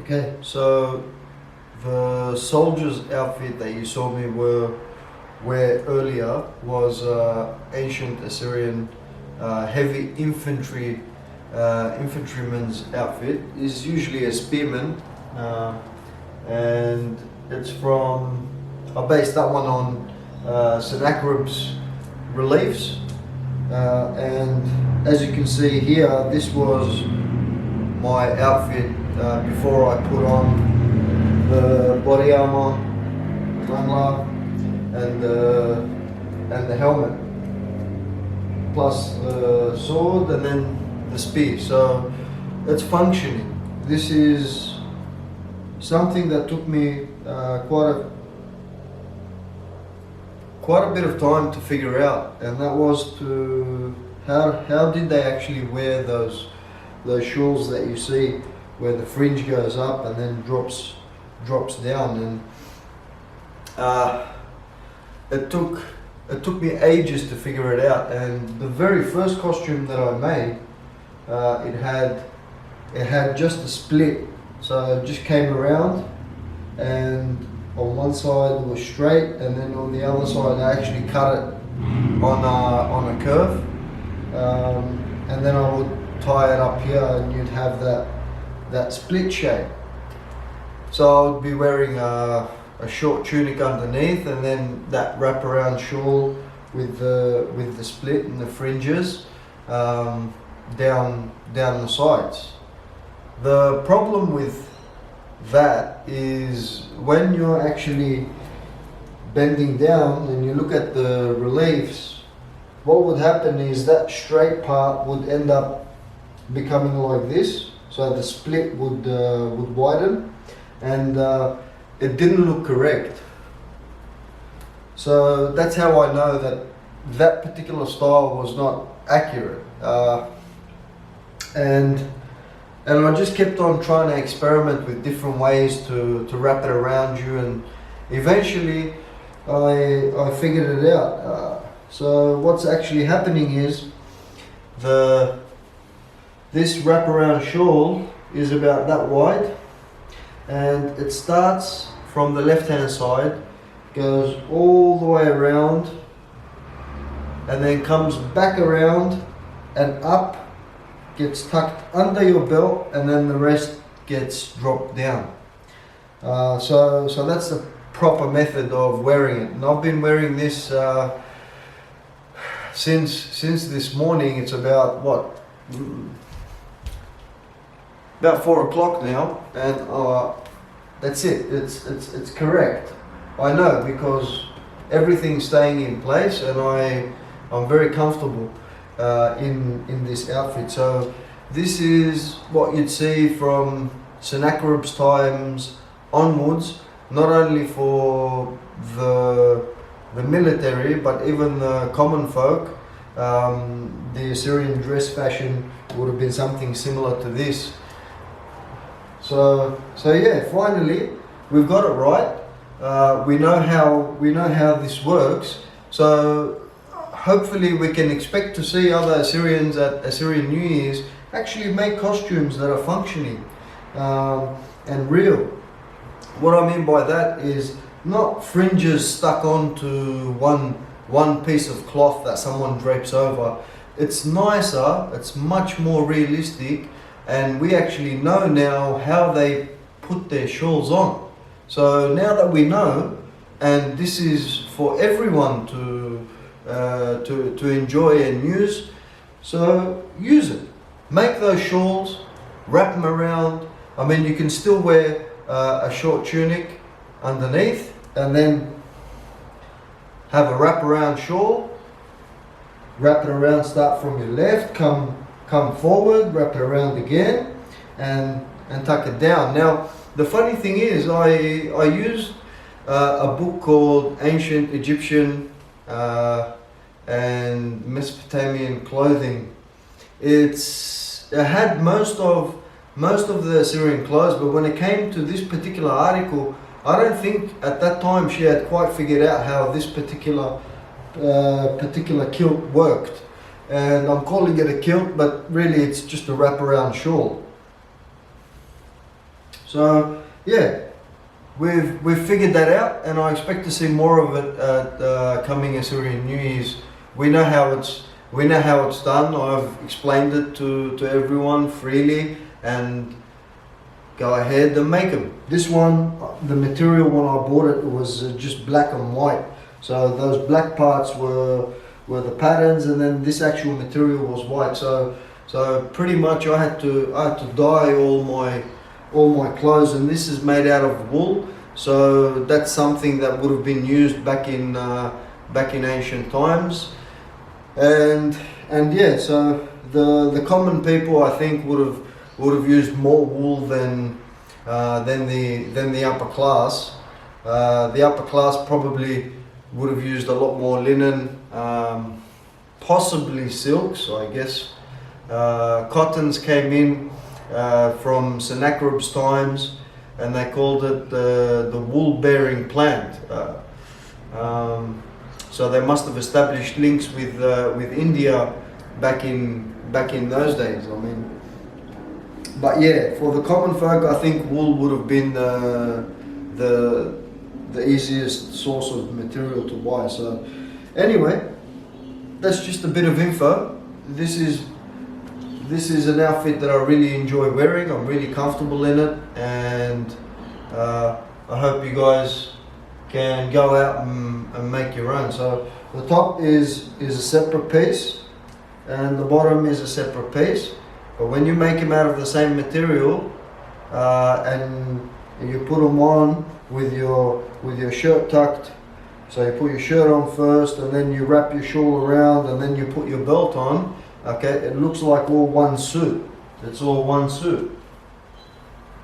Okay, so the soldier's outfit that you saw me wear earlier was ancient Assyrian heavy infantryman's outfit. Is usually a spearman, and it's from. I based that one on Sennacherib's reliefs, and as you can see here, this was my outfit before I put on the body armour, and the helmet, plus the sword and then the spear. So it's functioning. This is something that took me quite a bit of time to figure out, and that was to how did they actually wear those shawls that you see where the fringe goes up and then drops down, and it took me ages to figure it out. And the very first costume that I made, it had just a split, so it just came around, and on one side it was straight, and then on the other side I actually cut it on a curve, and then I would tie it up here, and you'd have that split shape. So I would be wearing a short tunic underneath, and then that wraparound shawl with the split and the fringes down the sides. The problem with that is when you're actually bending down and you look at the reliefs, what would happen is that straight part would end up becoming like this, so the split would widen, and it didn't look correct. So that's how I know that particular style was not accurate, and I just kept on trying to experiment with different ways to wrap it around you, and eventually I figured it out. So what's actually happening is this wraparound shawl is about that wide, and it starts from the left hand side, goes all the way around, and then comes back around and up, gets tucked under your belt, and then the rest gets dropped down. So that's the proper method of wearing it, and I've been wearing this since this morning. It's about about 4 o'clock now, and that's it. It's correct. I know, because everything's staying in place, and I'm very comfortable in this outfit. So this is what you'd see from Sennacherib's times onwards, not only for the military but even the common folk. The Assyrian dress fashion would have been something similar to this. So yeah, finally we've got it right. We know how this works. So hopefully we can expect to see other Assyrians at Assyrian New Year's actually make costumes that are functioning and real. What I mean by that is not fringes stuck onto one piece of cloth that someone drapes over. It's nicer, it's much more realistic, and we actually know now how they put their shawls on. So now that we know, and this is for everyone to enjoy and use, so use it. Make those shawls, wrap them around. I mean, you can still wear a short tunic underneath, and then have a wraparound shawl. Wrap it around, start from your left, come forward, wrap it around again, and tuck it down. Now, the funny thing is, I used a book called Ancient Egyptian and Mesopotamian Clothing. It had most of the Assyrian clothes, but when it came to this particular article, I don't think at that time she had quite figured out how this particular kilt worked. And I'm calling it a kilt, but really it's just a wraparound shawl. So yeah, we've figured that out, and I expect to see more of it at coming Assyrian New Year's. We know how it's done. I've explained it to everyone freely, and go ahead and make them. This one, the material when I bought it was just black and white. So those black parts were the patterns, and then this actual material was white. So pretty much I had to dye all my clothes, and this is made out of wool. So that's something that would have been used back in ancient times, and yeah. So the common people, I think, would have used more wool than the upper class. The upper class probably would have used a lot more linen, possibly silks, I guess. Cottons came in from Sennacherib's times, and they called it the wool-bearing plant. So they must have established links with India back in those days. I mean, but yeah, for the common folk, I think wool would have been the easiest source of material to buy. So anyway, that's just a bit of info. This is an outfit that I really enjoy wearing. I'm really comfortable in it, and I hope you guys can go out and make your own. So the top is a separate piece, and the bottom is a separate piece. But when you make them out of the same material, and you put them on with your shirt tucked, so you put your shirt on first, and then you wrap your shawl around, and then you put your belt on. Okay, it looks like all one suit. It's all one suit,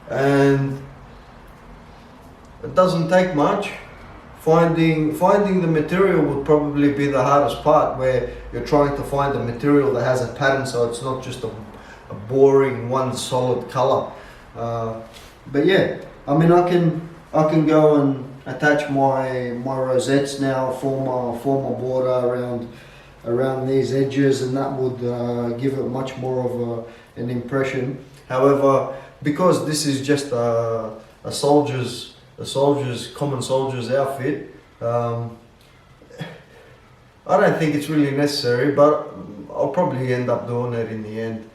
and it doesn't take much. Finding the material would probably be the hardest part, where you're trying to find a material that has a pattern, so it's not just a boring one solid color. But yeah, I mean, I can go and attach my rosettes now, form a border around these edges, and that would give it much more of an impression. However, because this is just a common soldier's outfit, I don't think it's really necessary, but I'll probably end up doing it in the end.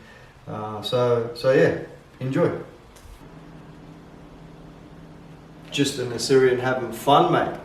So yeah, enjoy. Just an Assyrian having fun, mate.